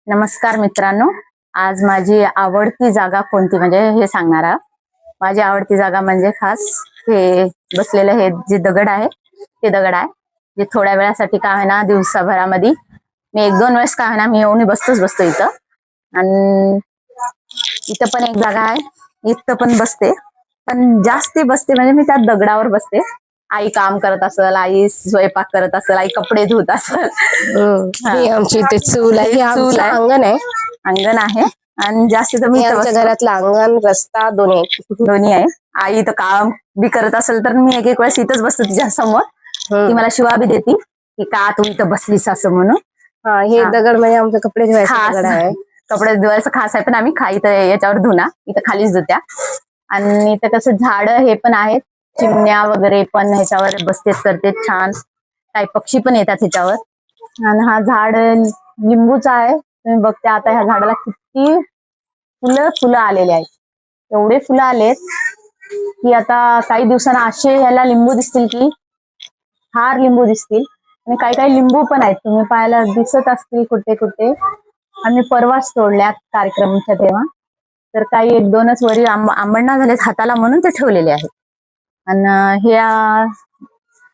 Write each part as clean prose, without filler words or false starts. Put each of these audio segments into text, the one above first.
नमस्कार मित्रांनो, आज माझी आवडती जागा कोणती म्हणजे हे सांगणार आहे. माझी आवडती जागा म्हणजे खास हे बसलेलं हे जे दगड आहे ते दगड आहे, जे थोड्या वेळासाठी का आहे ना दिवसाभरामध्ये मी एक दोन वेळेस का आहे ना मी येऊन बसतो इथं. आणि इथं पण एक जागा आहे, इथं पण बसते, पण जास्ती बसते म्हणजे मी त्या दगडावर बसते. आई काम करत असेल, आई स्वयंपाक करत असेल, आई कपडे धुत असेल. ही आमची इथे चूल आहे, चूल आहे, अंगण आहे. अंगण आहे आणि जास्त तर मी आमच्या घरातलं अंगण रस्ता दोन्ही आहे. आई तर काम बी करत असेल तर मी एक वेळेस इथंच बसते तिच्या समोर. ती मला शिवा बी देते की का तू इथं बसलीस असं म्हणून. हे दगड म्हणजे आमचे कपडे धुवायचं दगड आहे. कपडे धुवायचं खास आहे, पण आम्ही इथं याच्यावर धुना इथं खालीच धुत्या. आणि इथं कसं झाड हे पण आहेत, चिमण्या वगैरे पण ह्याच्यावर बसतेच करते छान. काही पक्षी पण येतात ह्याच्यावर. आणि हा झाड लिंबूचा आहे. तुम्ही बघते आता ह्या झाडाला किती फुलं आलेले आहेत. एवढे फुलं आलेत की आता काही दिवसांना असे ह्याला लिंबू दिसतील की हार लिंबू दिसतील. आणि काही काही लिंबू पण आहेत, तुम्ही पाहायला दिसत असतील कुठे कुठे. आम्ही परवाच तोडल्यात कार्यक्रमाच्या तेव्हा. तर काही एक दोनच वरी आंबडणा झालेत हाताला म्हणून ते ठेवलेले आहेत. आणि हे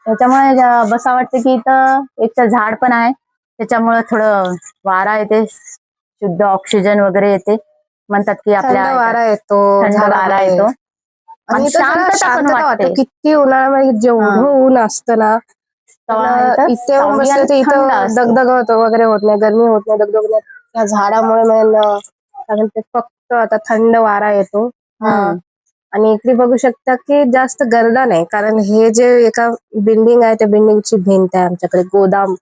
त्याच्यामुळे बसा वाटतं की इथं एक तर झाड पण आहे, त्याच्यामुळे थोडं वारा येते, शुद्ध ऑक्सिजन वगैरे येते. म्हणतात की आपल्या वारा येतो, थंड वारा येतो आणि शांतता पण वाटते. किती उन्हाळ्यामध्ये जेवढं ऊन असतं ना, इथे बसलं तर इथं दगदग वगैरे होत नाही, गरमी होत नाही, दगदग होत नाही. या झाडामुळे फक्त आता थंड वारा येतो. आणि इकडे बघू शकता की जास्त गर्दा नाही, कारण हे जे एका बिल्डिंग आहे त्या बिल्डिंगची भिंत आहे. आमच्याकडे गोदाम,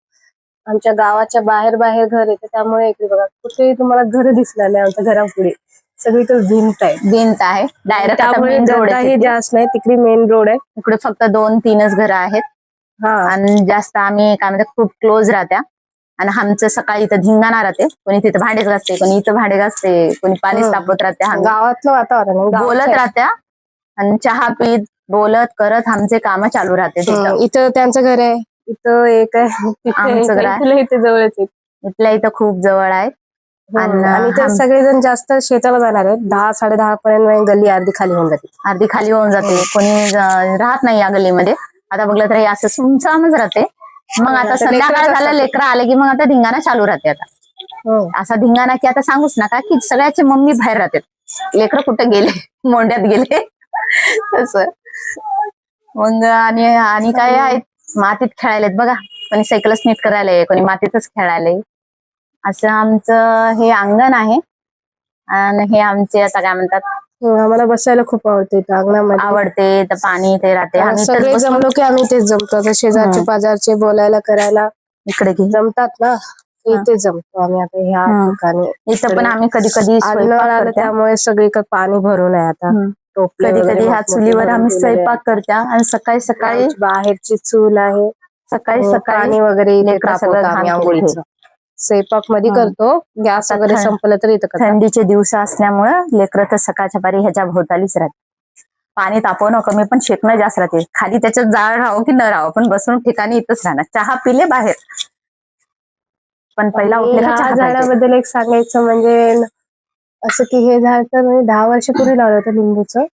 आमच्या गावाच्या बाहेर घर येते, त्यामुळे इकडे बघा कुठे तुम्हाला घर दिसणार नाही. आमच्या घरापुढे सगळीकडे भिंत आहे डायरेक्ट. त्यामुळे गर्दाही जास्त नाही, तिकडे मेन रोड आहे. इकडे फक्त 2-3च घरं आहेत. आणि जास्त आम्ही काय म्हणतात खूप क्लोज राहत्या. आणि आमचं सकाळी इथं धिंगाणा राहते, कोणी तिथं भांडे घासते, कोणी इथं भांडे घासते, कोणी पाणी तापवत राहत्या. गावातलं वातावरण बोलत राहत्या आणि चहा पीत बोलत करत आमचे काम चालू राहते. इथं त्यांचं घर आहे, इथं एक आहे, आमचं घर आहे, इथे जवळच इथल्या इथं खूप जवळ आहे. आणि ते सगळेजण जास्त शेताला जाणार आहेत. 10-10:30 पर्यंत गल्ली अर्धी खाली होऊन जाते. कोणी राहत नाही या गल्लीमध्ये. आता बघलं तर हे असं सुमसामच राहते. मग आता संध्याकाळ झालं, लेकरं आले की मग आता धिंगाणा चालू राहते. आता असा धिंगाणा की आता सांगूच नका की सगळ्याचे मम्मी बाहेर राहते, लेकरं कुठे गेले, मोंड्यात गेले तसं. मग आणि काय आहेत, मातीत खेळायलेत बघा, कोणी सायकलच नीट करायला, कोणी मातीतच खेळायला. असं आमचं हे अंगण आहे. आणि हे आमचे आता काय म्हणतात, आम्हाला बसायला खूप आवडते अंगणामध्ये. आवडते तर पाणी ते राहते. सगळे जमलो की आम्ही तेच जमतो. शेजारचे पाजारचे बोलायला करायला इकडे जमतात ना, इथे जमतो आम्ही. आता ह्या ठिकाणी इथं पण आम्ही कधी कधी त्यामुळे सगळीकडे पाणी भरून आहे. आता कधी कधी ह्या चुलीवर आम्ही स्वयंपाक करत्या. आणि सकाळी सकाळी बाहेरची चूल आहे, सकाळी पाणी वगैरे आंघोळीचं स्वयंपाक मध्ये करतो. गॅस वगैरे संपलं तर इथं थंडीचे दिवस असल्यामुळं लेकरं तर सकाळच्या पारी ह्याच्या भोवतालीच राहते. पाणी तापवणं कमी पण शेकणं जास्त राहते. खाली त्याच्यात जाळ राहावं की न राहावं, पण बसून ठिकाणी इथंच राहणार. चहा पिले बाहेर, पण पहिला उठले. झाडाबद्दल एक सांगायचं म्हणजे असं की हे झाड तर 10 वर्षापूर्वी लावलं होतं लिंबूचं.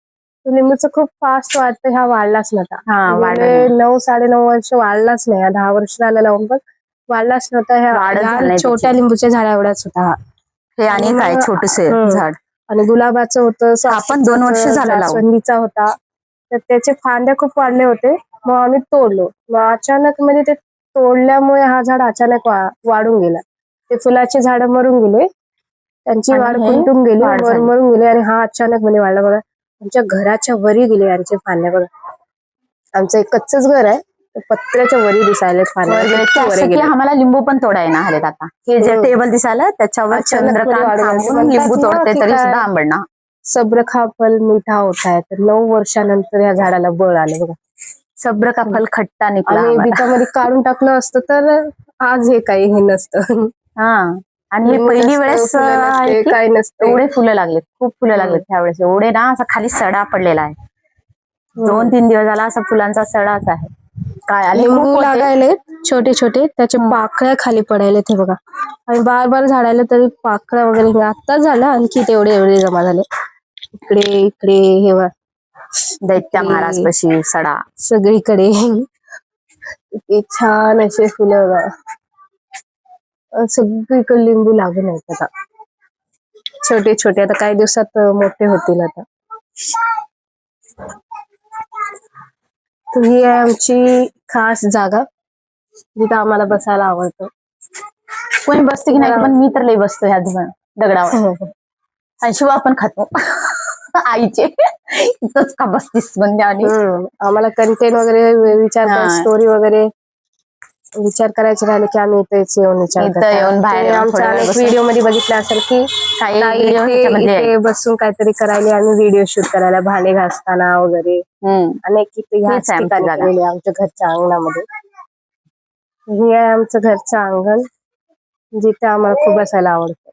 लिंबूचं खूप फास्ट वाटतं, हा वाढलाच नव्हता. 9-9.5 वर्ष वाढलाच नाही. 10 वर्ष झालं लावून पण वाढलाच नव्हता. ह्या छोट्या लिंबूच्या झाडा एवढाच होता हे. आणि काय छोटसे झाड. आणि गुलाबाचं होतं, आपण 2 वर्ष झालं. जास्वंदीचा होता, तर त्याचे फांद्या खूप वाढले होते. मग आम्ही तोडलो. मग अचानक म्हणजे ते तोडल्यामुळे हा झाड अचानक वाढून गेला. ते फुलाचे झाड मरून गेले, त्यांची वाढ खुंटून गेली, मरून गेले. आणि हा अचानक म्हणजे वाढला. बघा आमच्या घराच्या वरी गेले यांचे फांद्या. बघा आमचं एक कच्चच घर आहे, पत्र्याच्या वरी दिसायला फांद्या. आम्हाला लिंबू पण तोडायला आलेत. आता हे जे टेबल दिसायला त्याच्यावर चंद्रकांत लिंबू तोडते तरी सुद्धा आंबडणा. सब्र खा फल मिठा होत आहे. तर 9 वर्षानंतर या झाडाला बळ आले. बघा सब्र का फल खट्टा निघाला. आणि बिटामध्ये काढून टाकलं असतं तर आज हे काही हे नसतं. आणि हे पहिली वेळेस काही नसतं. एवढे फुलं लागलेत, खूप फुलं लागलेत त्यावेळेस. एवढे ना असा खाली सडा पडलेला आहे. 2-3 दिवस झाला असा फुलांचा सडाच आहे. काय आले लिंबू लागायले छोटे छोटे, त्याचे पाकळ्या खाली पडायले ते बघा. आणि बार बार झाडायला तरी पाकळ्या वगैरे आत्ताच झालं, आणखी तेवढे एवढे जमा झाले. इकडे इकडे हे बघा, दैत्य महाराज पशी सडा सगळीकडे इतके छान असे फुलं बघा. सगळीकडे लिंबू लागून आहेत आता, छोटे छोटे. आता काही दिवसात मोठे होतील आता. ही आहे आमची खास जागा, जिथं आम्हाला बसायला आवडतं. कोणी बसते की नाही, पण मी तर लई बसतो ह्या दगडावर. आणि शिवा पण खातो आईचे. इथंच का बसतीस म्हणजे. आणि आम्हाला कंटेंट वगैरे विचार, स्टोरी वगैरे विचार करायचे राहिले की आम्ही इथेच येऊन येऊन बाहेर आमच्या अनेक व्हिडिओ मध्ये बघितलं असेल की इथे बसून काहीतरी करायला, आम्ही व्हिडिओ शूट करायला, भांडे घासताना वगैरे अनेक ह्याच ठिकाणी केलेले आमच्या घरच्या अंगणामध्ये. हे आहे आमचं घरचं अंगण, जिथे आम्हाला खूप बसायला आवडतं.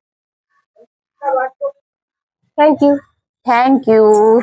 थँक्यू.